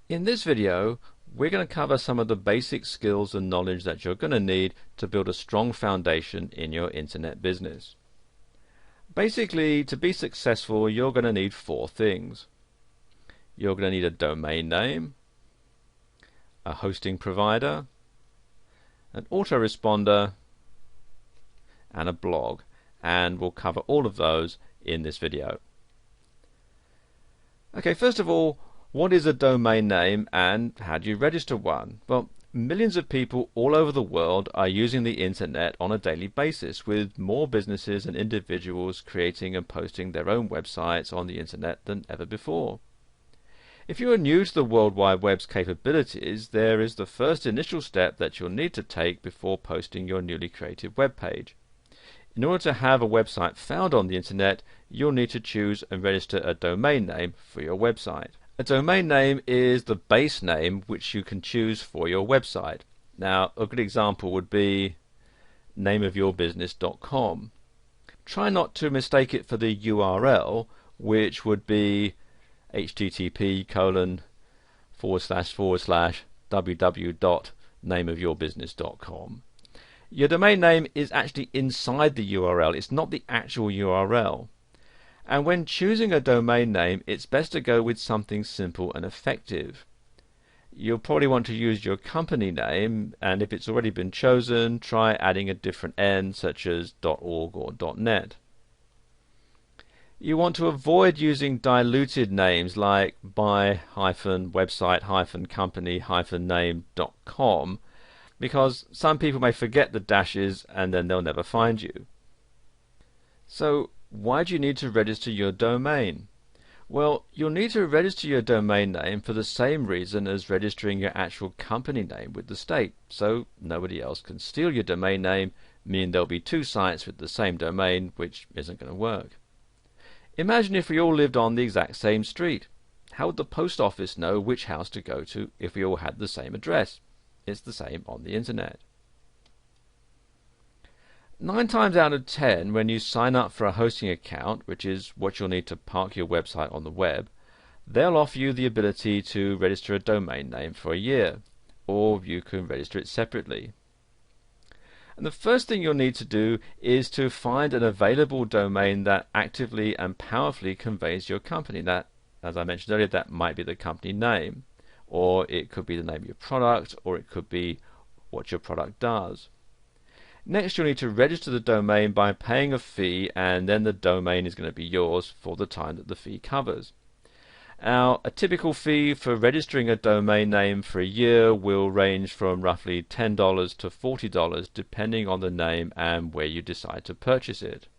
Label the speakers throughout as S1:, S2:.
S1: In this video, we're going to cover some of the basic skills and knowledge that you're going to need to build a strong foundation in your internet business. Basically, to be successful, you're going to need four things. You're going to need a domain name, a hosting provider, an autoresponder, and a blog, and we'll cover all of those in this video. Okay, first of all, what is a domain name and how do you register one? Well, millions of people all over the world are using the internet on a daily basis, with more businesses and individuals creating and posting their own websites on the internet than ever before. If you are new to the World Wide Web's capabilities, there is the first initial step that you'll need to take before posting your newly created web page. In order to have a website found on the internet, you'll need to choose and register a domain name for your website. A domain name is the base name which you can choose for your website. Now, a good example would be nameofyourbusiness.com. Try not to mistake it for the URL, which would be http://www.nameofyourbusiness.com. Your domain name is actually inside the URL, it's not the actual URL. And when choosing a domain name, it's best to go with something simple and effective. You'll probably want to use your company name, and if it's already been chosen, try adding a different N, such as .org or .net. You want to avoid using diluted names like by-website-company-name.com, because some people may forget the dashes and then they'll never find you. So why do you need to register your domain? Well, you'll need to register your domain name for the same reason as registering your actual company name with the state, so nobody else can steal your domain name, meaning there'll be two sites with the same domain, which isn't going to work. Imagine if we all lived on the exact same street. How would the post office know which house to go to if we all had the same address? It's the same on the internet. 9 times out of 10, when you sign up for a hosting account, which is what you'll need to park your website on the web, they'll offer you the ability to register a domain name for a year, or you can register it separately. And the first thing you'll need to do is to find an available domain that actively and powerfully conveys your company. That, as I mentioned earlier, that might be the company name, or it could be the name of your product, or it could be what your product does. Next, you'll need to register the domain by paying a fee, and then the domain is going to be yours for the time that the fee covers. Now, a typical fee for registering a domain name for a year will range from roughly $10 to $40 depending on the name and where you decide to purchase it.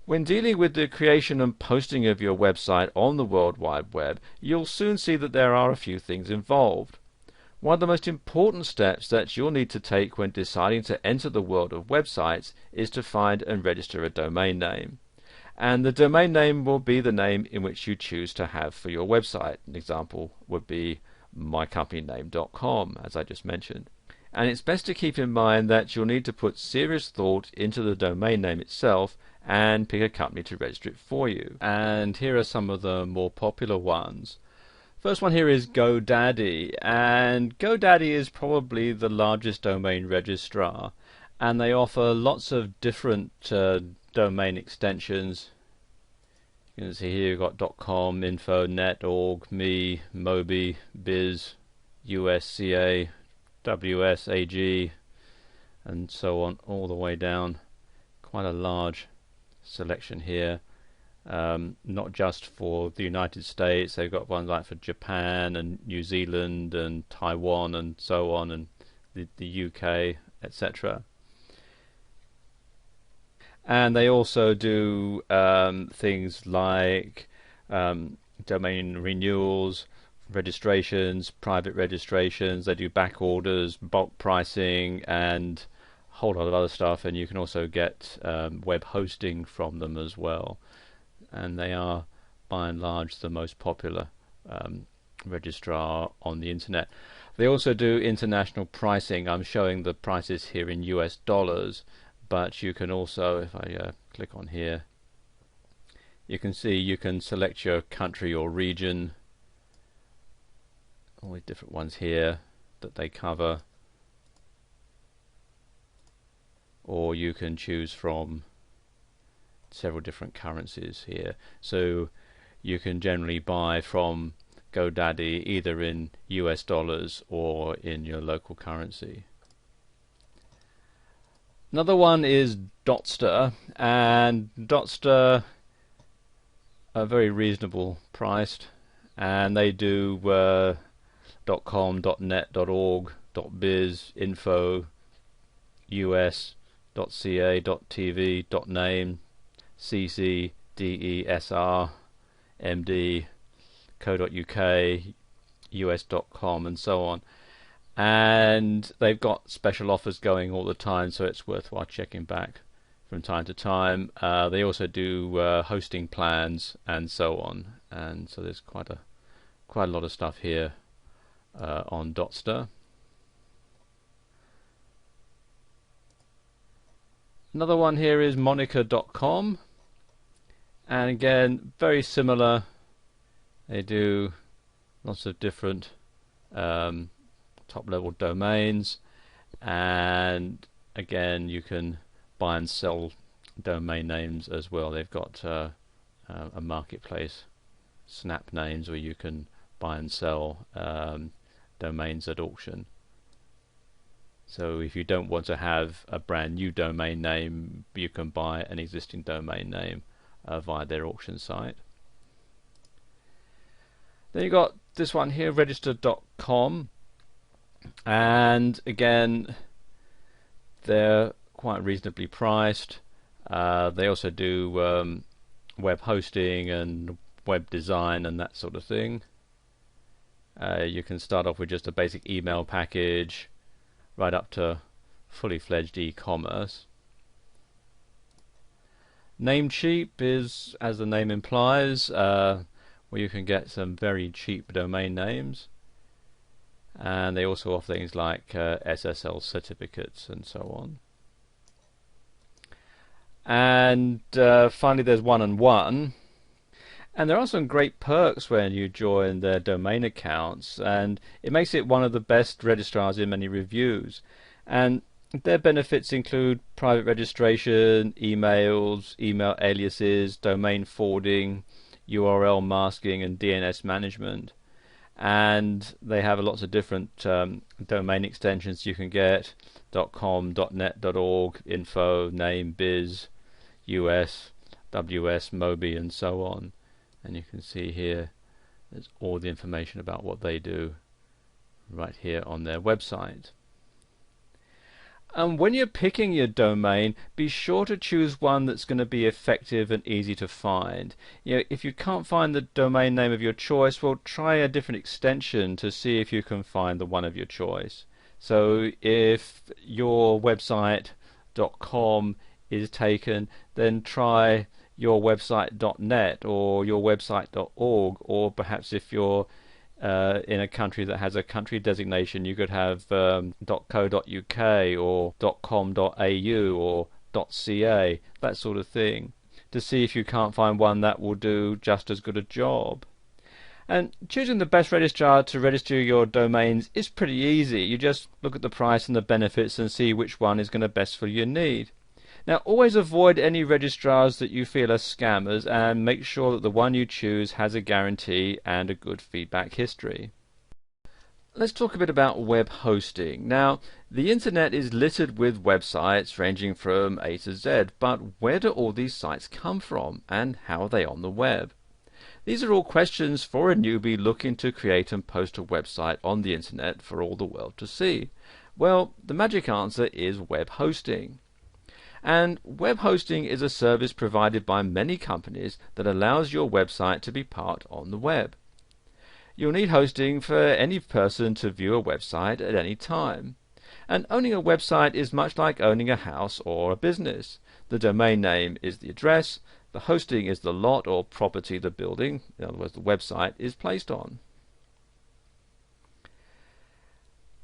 S1: When dealing with the creation and posting of your website on the World Wide Web, you'll soon see that there are a few things involved. One of the most important steps that you'll need to take when deciding to enter the world of websites is to find and register a domain name. And the domain name will be the name in which you choose to have for your website. An example would be mycompanyname.com, as I just mentioned. And it's best to keep in mind that you'll need to put serious thought into the domain name itself and pick a company to register it for you. And here are some of the more popular ones. First one here is GoDaddy, and GoDaddy is probably the largest domain registrar, and they offer lots of different domain extensions. You can see here you've got .com, info, net, org, me, mobi, biz, usca, ws, ag, and so on, all the way down. Quite a large selection here. Not just for the United States, they've got ones like for Japan and New Zealand and Taiwan and so on, and the UK, etc. And they also do things like domain renewals, registrations, private registrations. They do back orders, bulk pricing, and a whole lot of other stuff. And you can also get web hosting from them as well. And they are, by and large, the most popular registrar on the internet. They also do international pricing. I'm showing the prices here in US dollars, but you can also, if I click on here, You can see you can select your country or region, all the different ones here that they cover, or you can choose from several different currencies here. So you can generally buy from GoDaddy either in US dollars or in your local currency. Another one is Dotster, and Dotster are very reasonable priced, and they do .com, .net, .org, .biz, info, us, .ca, .tv, .name, cc, de, sr, md, co.uk, us.com, and so on. And they've got special offers going all the time, so it's worthwhile checking back from time to time. They also do hosting plans and so on, and so there's quite a lot of stuff here on Dotster. Another one here is Monica.com, and again very similar. They do lots of different top level domains, and again you can buy and sell domain names as well. They've got a marketplace, Snap Names, where you can buy and sell domains at auction. So if you don't want to have a brand new domain name, you can buy an existing domain name via their auction site. Then you've got this one here, register.com, and again they're quite reasonably priced. They also do web hosting and web design and that sort of thing. You can start off with just a basic email package right up to fully fledged e-commerce. Namecheap is, as the name implies, where you can get some very cheap domain names, and they also offer things like SSL certificates and so on. And finally there's 1&1, and there are some great perks when you join their domain accounts, and it makes it one of the best registrars in many reviews. And their benefits include private registration, emails, email aliases, domain forwarding, URL masking, and DNS management. And they have lots of different domain extensions you can get: .com, .net, .org, info, name, biz, us, ws, mobi, and so on. And you can see here there's all the information about what they do right here on their website. And when you're picking your domain, be sure to choose one that's going to be effective and easy to find. You know, if you can't find the domain name of your choice, well, try a different extension to see if you can find the one of your choice. So if your website.com is taken, then try your website.net or your website.org, or perhaps if you're in a country that has a country designation, you could have .co.uk or .com.au or .ca, that sort of thing, to see if you can't find one that will do just as good a job. And choosing the best registrar to register your domains is pretty easy. You just look at the price and the benefits and see which one is going to best fill your need. Now, always avoid any registrars that you feel are scammers, and make sure that the one you choose has a guarantee and a good feedback history. Let's talk a bit about web hosting. Now, the internet is littered with websites ranging from A to Z, but where do all these sites come from, and how are they on the web? These are all questions for a newbie looking to create and post a website on the internet for all the world to see. Well, the magic answer is web hosting. And web hosting is a service provided by many companies that allows your website to be part on the web. You'll need hosting for any person to view a website at any time. And owning a website is much like owning a house or a business. The domain name is the address, the hosting is the lot or property the building, in other words the website, is placed on.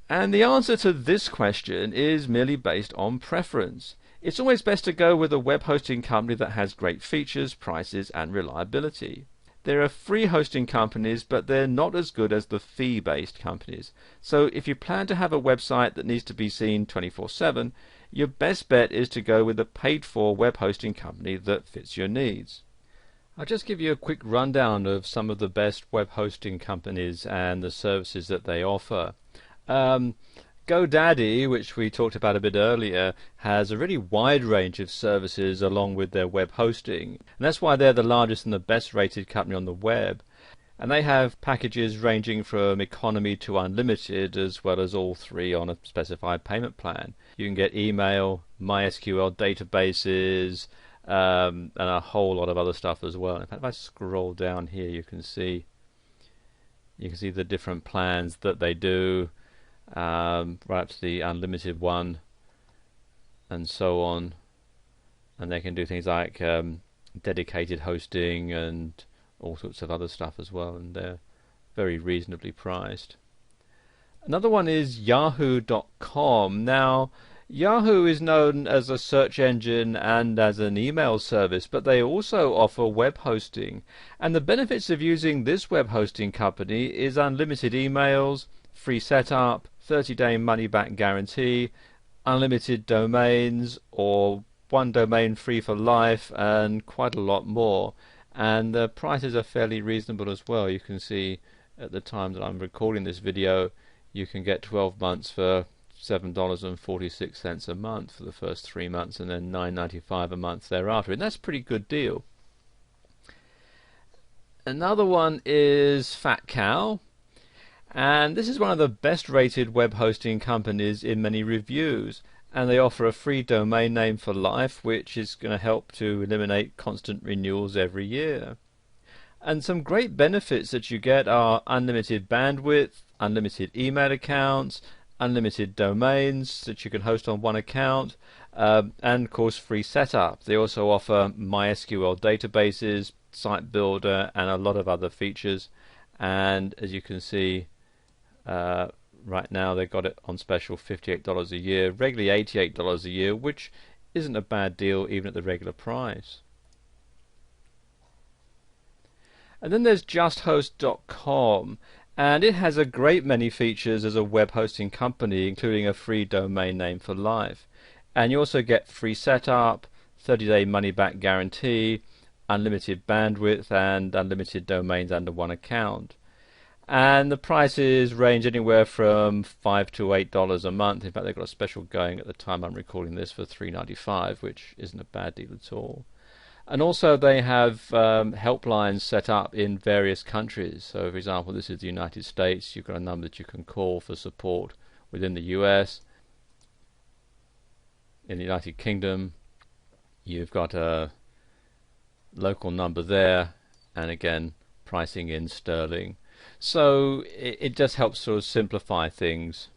S1: And the answer to this question is merely based on preference. It's always best to go with a web hosting company that has great features, prices, and reliability. There are free hosting companies, but they're not as good as the fee-based companies. So if you plan to have a website that needs to be seen 24/7, your best bet is to go with a paid-for web hosting company that fits your needs. I'll just give you a quick rundown of some of the best web hosting companies and the services that they offer. GoDaddy, which we talked about a bit earlier, has a really wide range of services along with their web hosting. And that's why they're the largest and the best rated company on the web. And they have packages ranging from economy to unlimited, as well as all three on a specified payment plan. You can get email, MySQL databases, and a whole lot of other stuff as well. In fact, if I scroll down here, you can see the different plans that they do. Right up to the unlimited one and so on, and they can do things like dedicated hosting and all sorts of other stuff as well, and they're very reasonably priced. Another one is yahoo.com. Now, Yahoo is known as a search engine and as an email service, but they also offer web hosting, and the benefits of using this web hosting company is unlimited emails, free setup, 30-day money-back guarantee, unlimited domains, or one domain free for life, and quite a lot more. And the prices are fairly reasonable as well. You can see at the time that I'm recording this video, you can get 12 months for $7.46 a month for the first 3 months, and then $9.95 a month thereafter. And that's a pretty good deal. Another one is Fat Cow. And this is one of the best rated web hosting companies in many reviews, and they offer a free domain name for life, which is going to help to eliminate constant renewals every year. And some great benefits that you get are unlimited bandwidth, unlimited email accounts, unlimited domains that you can host on one account, and of course free setup. They also offer MySQL databases, site builder, and a lot of other features. And as you can see, right now they've got it on special $58 a year, regularly $88 a year, which isn't a bad deal even at the regular price. And then there's justhost.com, and it has a great many features as a web hosting company, including a free domain name for life. And you also get free setup, 30-day money-back guarantee, unlimited bandwidth, and unlimited domains under one account. And the prices range anywhere from $5 to $8 a month. In fact, they've got a special going at the time I'm recording this for $3.95, which isn't a bad deal at all. And also they have helplines set up in various countries. So, for example, this is the United States. You've got a number that you can call for support within the US. In the United Kingdom, you've got a local number there, and again, pricing in sterling. So it just helps sort of simplify things.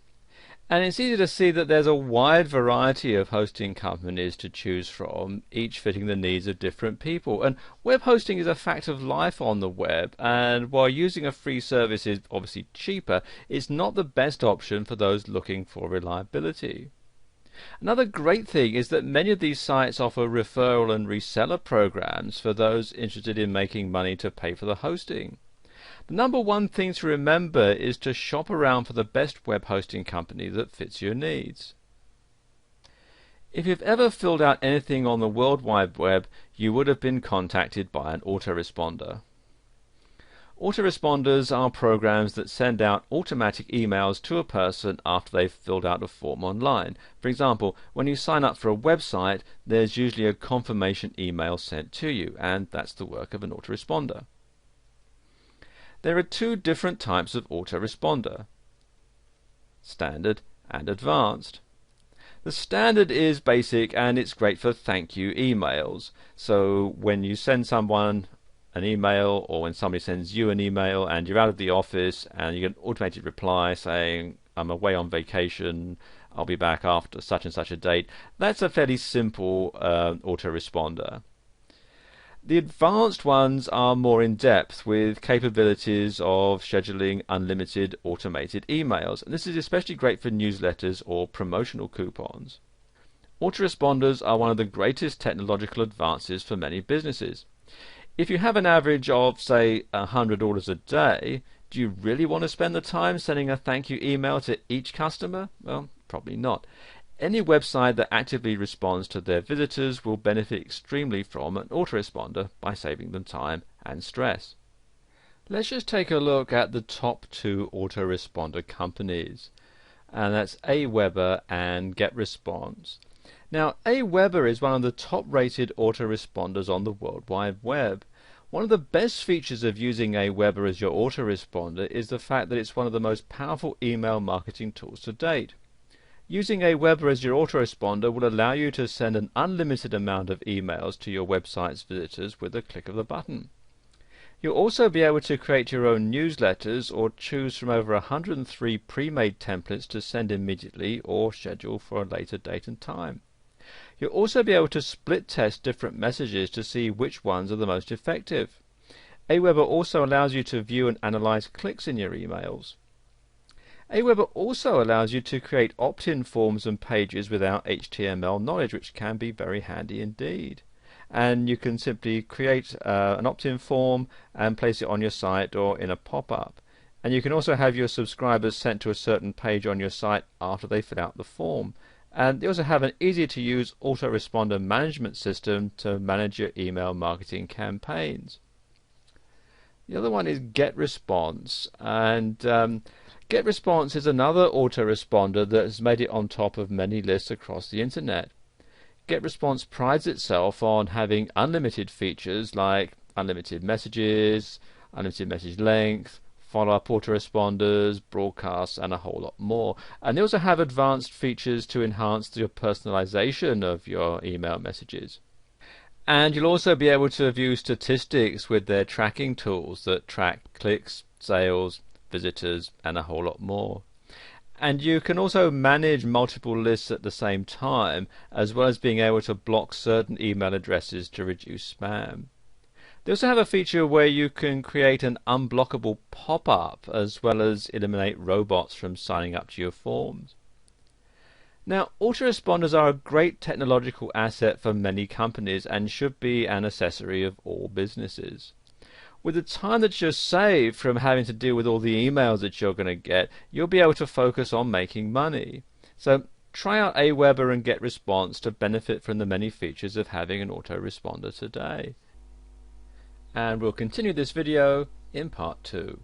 S1: And it's easy to see that there's a wide variety of hosting companies to choose from, each fitting the needs of different people. And web hosting is a fact of life on the web, and while using a free service is obviously cheaper, it's not the best option for those looking for reliability. Another great thing is that many of these sites offer referral and reseller programs for those interested in making money to pay for the hosting. The number one thing to remember is to shop around for the best web hosting company that fits your needs. If you've ever filled out anything on the World Wide Web, you would have been contacted by an autoresponder. Autoresponders are programs that send out automatic emails to a person after they've filled out a form online. For example, when you sign up for a website, there's usually a confirmation email sent to you, and that's the work of an autoresponder. There are two different types of autoresponder: standard and advanced. The standard is basic, and it's great for thank you emails. So when you send someone an email, or when somebody sends you an email and you're out of the office and you get an automated reply saying, I'm away on vacation, I'll be back after such and such a date, that's a fairly simple autoresponder. The advanced ones are more in depth, with capabilities of scheduling unlimited automated emails, and this is especially great for newsletters or promotional coupons. Autoresponders are one of the greatest technological advances for many businesses. If you have an average of, say, 100 orders a day, do you really want to spend the time sending a thank you email to each customer? Well, probably not. Any website that actively responds to their visitors will benefit extremely from an autoresponder by saving them time and stress. Let's just take a look at the top two autoresponder companies, and that's Aweber and GetResponse. Now, Aweber is one of the top-rated autoresponders on the World Wide Web. One of the best features of using Aweber as your autoresponder is the fact that it's one of the most powerful email marketing tools to date. Using Aweber as your autoresponder will allow you to send an unlimited amount of emails to your website's visitors with a click of the button. You'll also be able to create your own newsletters or choose from over 103 pre-made templates to send immediately or schedule for a later date and time. You'll also be able to split test different messages to see which ones are the most effective. Aweber also allows you to view and analyze clicks in your emails. Aweber also allows you to create opt-in forms and pages without HTML knowledge, which can be very handy indeed. And you can simply create an opt-in form and place it on your site or in a pop-up. And you can also have your subscribers sent to a certain page on your site after they fill out the form. And they also have an easy-to-use autoresponder management system to manage your email marketing campaigns. The other one is GetResponse, and GetResponse is another autoresponder that has made it on top of many lists across the internet. GetResponse prides itself on having unlimited features like unlimited messages, unlimited message length, follow-up autoresponders, broadcasts, and a whole lot more. And they also have advanced features to enhance your personalization of your email messages. And you'll also be able to view statistics with their tracking tools that track clicks, sales, visitors, and a whole lot more. And you can also manage multiple lists at the same time, as well as being able to block certain email addresses to reduce spam. They also have a feature where you can create an unblockable pop-up, as well as eliminate robots from signing up to your forms. Now, autoresponders are a great technological asset for many companies and should be an accessory of all businesses. With the time that you're saved from having to deal with all the emails that you're going to get, you'll be able to focus on making money. So try out Aweber and GetResponse to benefit from the many features of having an autoresponder today. And we'll continue this video in part 2.